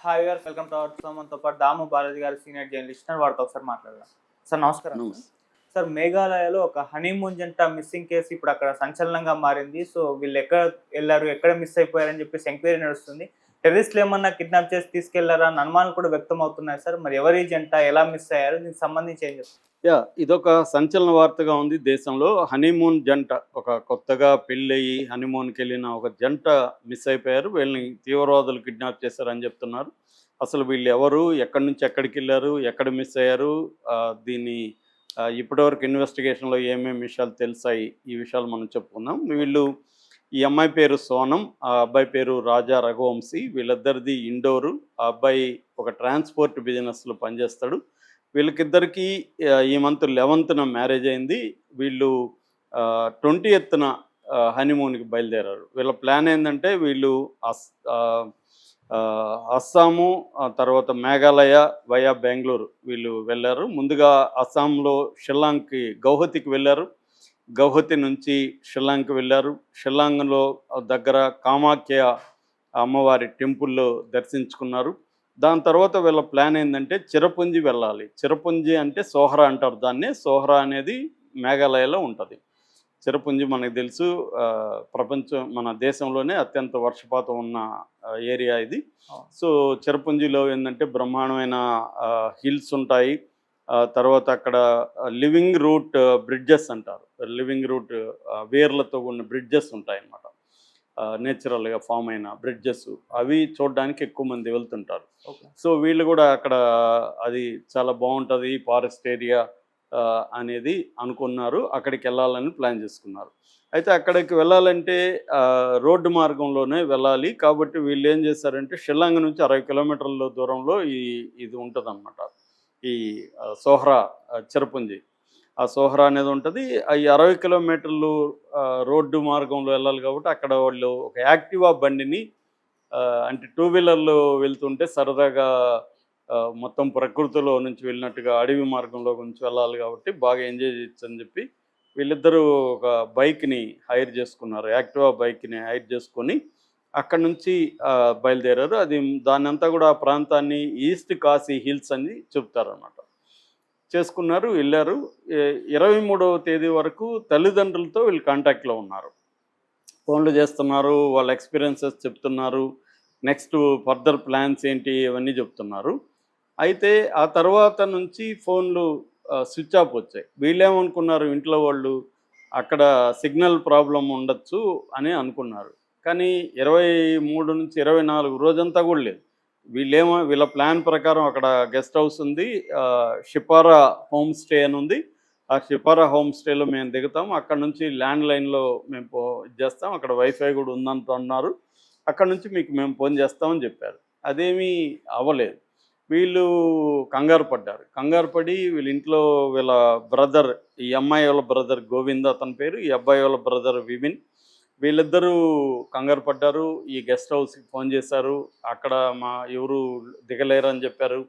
Hi గారు, welcome to our show. మనతో పాటు దాము బాలాజీ గారు, సీనియర్ జర్నలిస్ట్, వారితో ఒకసారి మాట్లాడదాం. సార్ నమస్కారం. నమస్తే. సార్, మేఘాలయలో ఒక హనీమూన్ జంట మిస్సింగ్ కేసు ఇప్పుడు అక్కడ సంచలనంగా మారింది. సో వీళ్ళు ఎక్కడ వెళ్ళారు, ఎక్కడ మిస్ అయిపోయారని చెప్పేసి ఎంక్వైరీ నడుస్తుంది. టెర్రరిస్టులు ఏమన్నా కిడ్నాప్ చేసి తీసుకెళ్లారా అన్న అనుమానాలు కూడా వ్యక్తం అవుతున్నాయి సార్. మరి ఎవరి జంట, ఎలా మిస్ అయ్యారు, దీనికి సంబంధించి ఏం చెప్తారు? ఇదొక సంచలన వార్తగా ఉంది దేశంలో. హనీమూన్ జంట, ఒక కొత్తగా పెళ్ళయి హనీమూన్కి వెళ్ళిన ఒక జంట మిస్ అయిపోయారు. వీళ్ళని తీవ్రవాదులు కిడ్నాప్ చేశారని చెప్తున్నారు. అసలు వీళ్ళు ఎవరు, ఎక్కడి నుంచి ఎక్కడికి వెళ్ళారు, ఎక్కడ మిస్ అయ్యారు, దీన్ని ఇప్పటివరకు ఇన్వెస్టిగేషన్లో ఏమేమి విషయాలు తెలిసాయి, ఈ విషయాలు మనం చెప్పుకుందాం. ఈ అమ్మాయి పేరు సోనం, ఆ అబ్బాయి పేరు రాజా రఘువంశీ. వీళ్ళిద్దరిది ఇండోరు. ఆ అబ్బాయి ఒక ట్రాన్స్పోర్ట్ బిజినెస్లో పనిచేస్తాడు. వీళ్ళకిద్దరికీ ఈ మంత్ 11న మ్యారేజ్ అయింది. వీళ్ళు 20న హనీమూన్కి బయలుదేరారు. వీళ్ళ ప్లాన్ ఏంటంటే వీళ్ళు అస్సాము, తర్వాత మేఘాలయ వయా బెంగళూరు వీళ్ళు వెళ్ళారు. ముందుగా అస్సాంలో షిల్లాంగ్కి, గౌహతికి వెళ్ళారు. గౌహతి నుంచి షిల్లాంగ్కి వెళ్ళారు. షిల్లాంగ్లో దగ్గర కామాఖ్య అమ్మవారి టెంపుల్లో దర్శించుకున్నారు. దాని తర్వాత వీళ్ళ ప్లాన్ ఏంటంటే చిరపుంజి వెళ్ళాలి. చిరపుంజి అంటే సోహరా అంటారు దాన్ని. సోహరా అనేది మేఘాలయలో ఉంటుంది. చిరపుంజి మనకు తెలుసు, మన దేశంలోనే అత్యంత వర్షపాతం ఉన్న ఏరియా ఇది. సో చిరపుంజిలో ఏంటంటే బ్రహ్మాండమైన హిల్స్ ఉంటాయి. తర్వాత అక్కడ లివింగ్ రూట్ బ్రిడ్జెస్ అంటారు. లివింగ్ రూట్ వేర్లతో ఉన్న బ్రిడ్జెస్ ఉంటాయి అన్నమాట. నేచురల్గా ఫామ్ అయిన బ్రిడ్జెస్, అవి చూడడానికి ఎక్కువ మంది వెళ్తుంటారు. సో వీళ్ళు కూడా అక్కడ అది చాలా బాగుంటుంది ఫారెస్ట్ ఏరియా అనేది అనుకున్నారు. అక్కడికి వెళ్ళాలని ప్లాన్ చేసుకున్నారు. అయితే అక్కడికి వెళ్ళాలంటే రోడ్డు మార్గంలోనే వెళ్ళాలి. కాబట్టి వీళ్ళు ఏం చేశారంటే షిల్లాంగ్ నుంచి 60 కిలోమీటర్ల దూరంలో ఇది ఉంటుంది అన్నమాట, ఈ సోహ్రా చిరపుంజి. ఆ సోహరా అనేది ఉంటుంది. ఈ 60 కిలోమీటర్లు రోడ్డు మార్గంలో వెళ్ళాలి. కాబట్టి అక్కడ వాళ్ళు ఒక యాక్టివా బండిని, అంటే 2 వీలర్లు వెళ్తుంటే సరదాగా మొత్తం ప్రకృతిలో నుంచి వెళ్ళినట్టుగా అడవి మార్గంలో నుంచి వెళ్ళాలి కాబట్టి బాగా ఎంజాయ్ చేయొచ్చు అని చెప్పి వీళ్ళిద్దరూ ఒక బైక్ని హైర్ చేసుకున్నారు. యాక్టివా బైక్ని హైర్ చేసుకొని అక్కడ నుంచి బయలుదేరారు. దాన్ని అంతా కూడా ఆ ప్రాంతాన్ని ఈస్ట్ కాశీ హిల్స్ అని చెప్తారన్నమాట. చేసుకున్నారు, వెళ్ళారు. 23వ తేదీ వరకు తల్లిదండ్రులతో వీళ్ళు కాంటాక్ట్లో ఉన్నారు. ఫోన్లు చేస్తున్నారు, వాళ్ళ ఎక్స్పీరియన్సెస్ చెప్తున్నారు, నెక్స్ట్ ఫర్దర్ ప్లాన్స్ ఏంటి ఇవన్నీ చెప్తున్నారు. అయితే ఆ తర్వాత నుంచి ఫోన్లు స్విచ్ ఆఫ్ వచ్చాయి. వీళ్ళేమనుకున్నారు, ఇంట్లో వాళ్ళు అక్కడ సిగ్నల్ ప్రాబ్లం ఉండొచ్చు అని అనుకున్నారు. కానీ 23 నుంచి 24 రోజంతా కూడా లేదు. వీళ్ళ ప్లాన్ ప్రకారం అక్కడ గెస్ట్ హౌస్ ఉంది, షిపారా హోమ్ స్టే అని ఉంది. ఆ షిపారా హోమ్ స్టేలో మేము దిగుతాం. అక్కడ నుంచి ల్యాండ్ లైన్లో మేము చేస్తాం. అక్కడ వైఫై కూడా ఉందంటున్నారు. అక్కడ నుంచి మీకు మేము ఫోన్ చేస్తామని చెప్పారు. అదేమీ అవ్వలేదు. వీళ్ళు కంగారు పడి వీళ్ళ ఇంట్లో వీళ్ళ బ్రదర్, ఈ అమ్మాయి వాళ్ళ బ్రదర్ గోవింద్ అతని పేరు, ఈ అబ్బాయి వాళ్ళ బ్రదర్ విపిన్, వీళ్ళిద్దరూ కంగారు పడ్డారు. ఈ గెస్ట్ హౌస్కి ఫోన్ చేశారు. అక్కడ ఎవరు దిగలేరు అని చెప్పారు.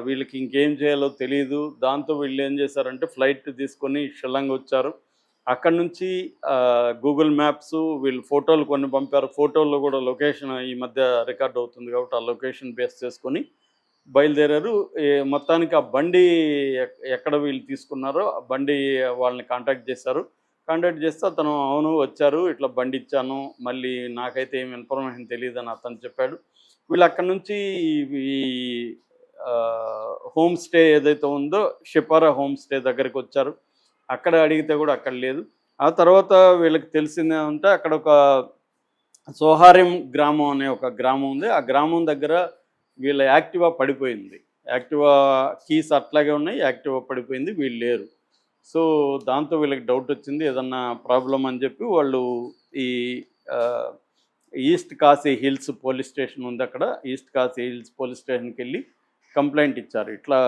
వీళ్ళకి ఇంకేం చేయాలో తెలియదు. దాంతో వీళ్ళు ఏం చేశారంటే ఫ్లైట్ తీసుకొని షిల్లాంగ్ వచ్చారు. అక్కడ నుంచి గూగుల్ మ్యాప్స్ వీళ్ళు ఫోటోలు కొన్ని పంపారు. ఫోటోల్లో కూడా లొకేషన్ ఈ మధ్య రికార్డ్ అవుతుంది కాబట్టి ఆ లొకేషన్ బేస్ చేసుకొని బయలుదేరారు. మొత్తానికి ఆ బండి ఎక్కడ వీళ్ళు తీసుకున్నారో ఆ బండి వాళ్ళని కాంటాక్ట్ చేశారు. కాంటాక్ట్ చేస్తే అతను అవును వచ్చారు, ఇట్లా బండి ఇచ్చాను, మళ్ళీ నాకైతే ఏమి ఇన్ఫర్మేషన్ తెలియదని అతను చెప్పాడు. వీళ్ళు అక్కడ నుంచి ఈ హోమ్ స్టే ఏదైతే ఉందో షిపారా హోమ్ స్టే దగ్గరికి వచ్చారు. అక్కడ అడిగితే కూడా అక్కడ లేదు. ఆ తర్వాత వీళ్ళకి తెలిసిందేమంటే అక్కడ ఒక సోహారిం గ్రామం అనే ఒక గ్రామం ఉంది. ఆ గ్రామం దగ్గర వీళ్ళ యాక్టివా పడిపోయింది. యాక్టివా కీస్ అట్లాగే ఉన్నాయి, యాక్టివా పడిపోయింది, వీళ్ళు లేరు. సో దాంతో వీళ్ళకి డౌట్ వచ్చింది ఏదన్నా ప్రాబ్లం అని చెప్పి వాళ్ళు ఈ east Kashi hills police station ఉంది, అక్కడ ఈస్ట్ కాశీ హిల్స్ పోలీస్ స్టేషన్కి వెళ్ళి కంప్లైంట్ ఇచ్చారు. ఇట్లా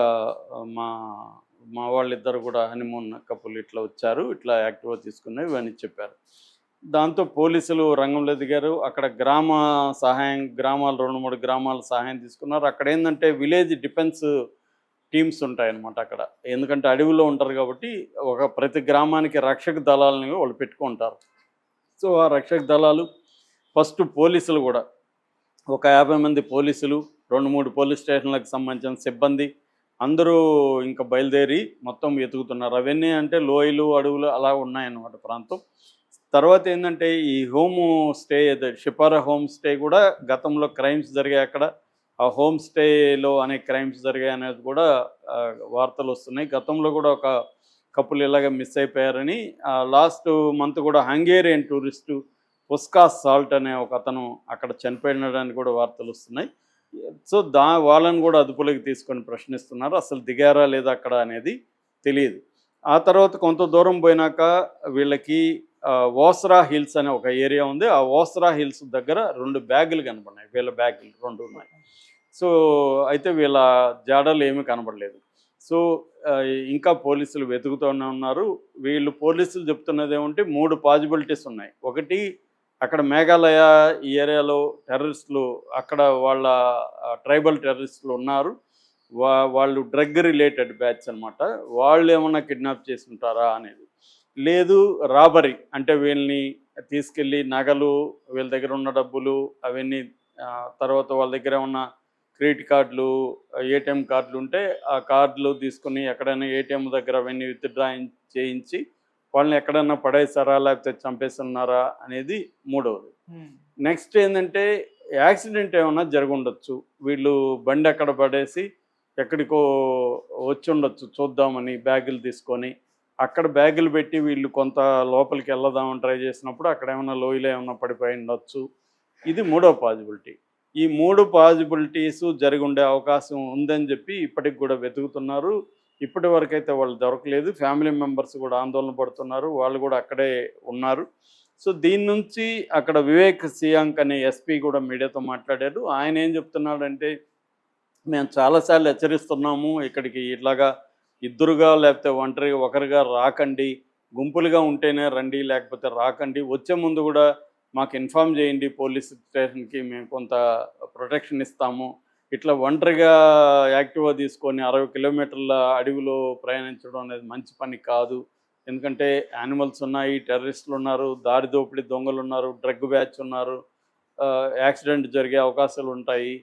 మా వాళ్ళిద్దరు కూడా హనీమూన్ కపుల్ ఇట్లా వచ్చారు, ఇట్లా యాక్టివా తీసుకున్నాయి ఇవన్నీ చెప్పారు. దాంతో పోలీసులు రంగంలో దిగారు. అక్కడ గ్రామాలు 2-3 గ్రామాల సహాయం తీసుకున్నారు. అక్కడ ఏంటంటే విలేజ్ డిఫెన్స్ టీమ్స్ ఉంటాయన్నమాట అక్కడ. ఎందుకంటే అడవిలో ఉంటారు కాబట్టి ప్రతి గ్రామానికి రక్షక దళాలని వాళ్ళు పెట్టుకుంటారు. సో ఆ రక్షక దళాలు ఫస్ట్ పోలీసులు కూడా ఒక 50 మంది పోలీసులు, 2-3 పోలీస్ స్టేషన్లకు సంబంధించిన సిబ్బంది అందరూ ఇంకా బయలుదేరి మొత్తం వెతుకుతున్నారు. అవన్నీ అంటే లోయలు, అడవులు అలా ఉన్నాయన్నమాట ప్రాంతం. తర్వాత ఏంటంటే ఈ home stay Shipara home stay కూడా గతంలో క్రైమ్స్ జరిగాయి అక్కడ. ఆ హోమ్ స్టేలో అనేక క్రైమ్స్ జరిగాయి అనేది కూడా వార్తలు వస్తున్నాయి. గతంలో కూడా ఒక కపుల్ ఇలాగ మిస్ అయిపోయారని లాస్ట్ మంత్ కూడా హంగేరియన్ టూరిస్టు పుస్కాస్ సాల్ట్ అనే ఒక అతను అక్కడ చనిపోయినాడని కూడా వార్తలు వస్తున్నాయి. సో వాళ్ళని కూడా అదుపులోకి తీసుకొని ప్రశ్నిస్తున్నారు. అసలు దిగారా లేదా అక్కడ అనేది తెలియదు. ఆ తర్వాత కొంత దూరం పోయినాక వీళ్ళకి ఓస్రా హిల్స్ అనే ఒక ఏరియా ఉంది. ఆ ఓస్రా హిల్స్ దగ్గర 2 బ్యాగులు కనపడినాయి. వీళ్ళ బ్యాగులు 2 ఉన్నాయి. సో అయితే వీళ్ళ జాడలు ఏమీ కనబడలేదు. సో ఇంకా పోలీసులు వెతుకుతూనే ఉన్నారు. వీళ్ళు పోలీసులు చెప్తున్నది ఏమంటే 3 పాజిబిలిటీస్ ఉన్నాయి. ఒకటి, అక్కడ మేఘాలయ ఈ ఏరియాలో టెర్రరిస్టులు, అక్కడ వాళ్ళ ట్రైబల్ టెర్రరిస్టులు ఉన్నారు. వాళ్ళు డ్రగ్ రిలేటెడ్ బ్యాచ్ అనమాట. వాళ్ళు ఏమన్నా కిడ్నాప్ చేసి ఉంటారా అనేది. లేదు, రాబరీ అంటే వీళ్ళని తీసుకెళ్ళి నగలు, వీళ్ళ దగ్గర ఉన్న డబ్బులు అవన్నీ, తర్వాత వాళ్ళ దగ్గర ఉన్న క్రెడిట్ కార్డులు, ఏటీఎం కార్డులు ఉంటే ఆ కార్డులు తీసుకుని ఎక్కడైనా ఏటీఎం దగ్గర అవన్నీ విత్డ్రా చేయించి వాళ్ళని ఎక్కడన్నా పడేసారా లేకపోతే చంపేస్తున్నారా అనేది మూడవది. నెక్స్ట్ ఏంటంటే యాక్సిడెంట్ ఏమన్నా జరుగుండొచ్చు. వీళ్ళు బండి ఎక్కడ పడేసి ఎక్కడికో వచ్చి ఉండొచ్చు చూద్దామని బ్యాగులు తీసుకొని. అక్కడ బ్యాగులు పెట్టి వీళ్ళు కొంత లోపలికి వెళ్దామని ట్రై చేసినప్పుడు అక్కడ ఏమైనా లోయలో ఏమైనా పడిపోయి ఉండొచ్చు. ఇది 3వ పాజిబిలిటీ. ఈ 3 పాజిబిలిటీస్ జరిగి ఉండే అవకాశం ఉందని చెప్పి ఇప్పటికి కూడా వెతుకుతున్నారు. ఇప్పటి వరకు అయితే వాళ్ళు దొరకలేదు. ఫ్యామిలీ మెంబర్స్ కూడా ఆందోళన పడుతున్నారు. వాళ్ళు కూడా అక్కడే ఉన్నారు. సో దీని నుంచి అక్కడ వివేక్ సియాంక్ అనే ఎస్పీ కూడా మీడియాతో మాట్లాడారు. ఆయన ఏం చెప్తున్నాడంటే, మేము చాలాసార్లు హెచ్చరిస్తున్నాము, ఇక్కడికి ఇట్లాగా ఇద్దరుగా లేకపోతే ఒంటరిగా ఒకరిగా రాకండి, గుంపులుగా ఉంటేనే రండి లేకపోతే రాకండి, వచ్చే ముందు కూడా మాకు ఇన్ఫామ్ చేయండి పోలీస్ స్టేషన్కి, మేము కొంత ప్రొటెక్షన్ ఇస్తాము. ఇట్లా ఒంటరిగా యాక్టివా తీసుకొని 60 కిలోమీటర్ల అడవిలో ప్రయాణించడం అనేది మంచి పని కాదు. ఎందుకంటే యానిమల్స్ ఉన్నాయి, టెర్రరిస్టులు ఉన్నారు, దారి దోపిడీ దొంగలు ఉన్నారు, డ్రగ్ బ్యాచ్ ఉన్నారు, యాక్సిడెంట్ జరిగే అవకాశాలు ఉంటాయి.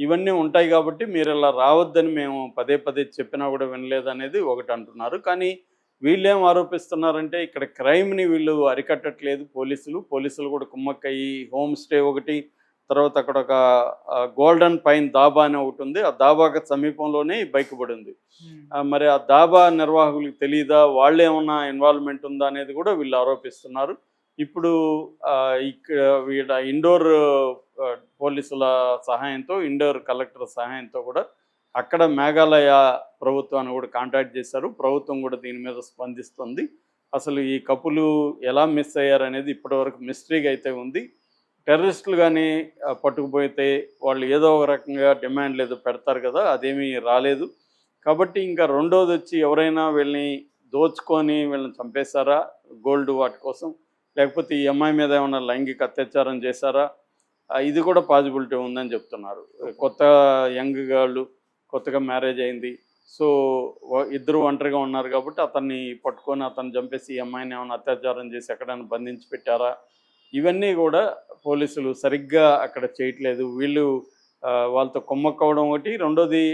ఇవన్నీ ఉంటాయి కాబట్టి మీరు ఇలా రావద్దని మేము పదే పదే చెప్పినా కూడా వినలేదనేది ఒకటి అంటున్నారు. కానీ వీళ్ళేం ఆరోపిస్తున్నారంటే ఇక్కడ క్రైమ్ని వీళ్ళు అరికట్టట్లేదు పోలీసులు కూడా కుమ్మక్కయ్యి హోమ్ స్టే ఒకటి, తర్వాత అక్కడ ఒక గోల్డెన్ పైన్ దాబా అని ఒకటి ఉంది. ఆ దాబాకి సమీపంలోనే బైక్ పడింది. మరి ఆ దాబా నిర్వాహకులకు తెలియదా, వాళ్ళు ఏమన్నా ఇన్వాల్వ్మెంట్ ఉందా అనేది కూడా వీళ్ళు ఆరోపిస్తున్నారు. ఇప్పుడు ఇక్కడ వీళ్ళ ఇండోర్ పోలీసుల సహాయంతో, ఇండోర్ కలెక్టర్ సహాయంతో కూడా అక్కడ మేఘాలయ ప్రభుత్వాన్ని కూడా కాంటాక్ట్ చేశారు. ప్రభుత్వం కూడా దీని మీద స్పందిస్తుంది. అసలు ఈ కపులు ఎలా మిస్ అయ్యారనేది ఇప్పటివరకు మిస్టరీగా అయితే ఉంది. టెర్రరిస్టులు కానీ పట్టుకుపోతే వాళ్ళు ఏదో ఒక రకంగా డిమాండ్ లేదు పెడతారు కదా, అదేమీ రాలేదు. కాబట్టి ఇంకా రెండోది వచ్చి ఎవరైనా వీళ్ళని దోచుకొని వీళ్ళని చంపేశారా గోల్డ్ వాటి కోసం, లేకపోతే ఈ అమ్మాయి మీద ఏమైనా లైంగిక అత్యాచారం చేశారా, ఇది కూడా పాజిబిలిటీ ఉందని చెప్తున్నారు. కొత్త యంగ్ గర్ల్, కొత్తగా మ్యారేజ్ అయింది. సో ఇద్దరు ఒంటరిగా ఉన్నారు కాబట్టి అతన్ని పట్టుకొని అతన్ని చంపేసి ఈ అమ్మాయిని ఏమైనా అత్యాచారం చేసి ఎక్కడైనా బంధించి పెట్టారా, ఇవన్నీ కూడా పోలీసులు సరిగ్గా అక్కడ చేయట్లేదు. వీళ్ళు వాళ్ళతో కుమ్మక్కవడం ఒకటి, రెండోది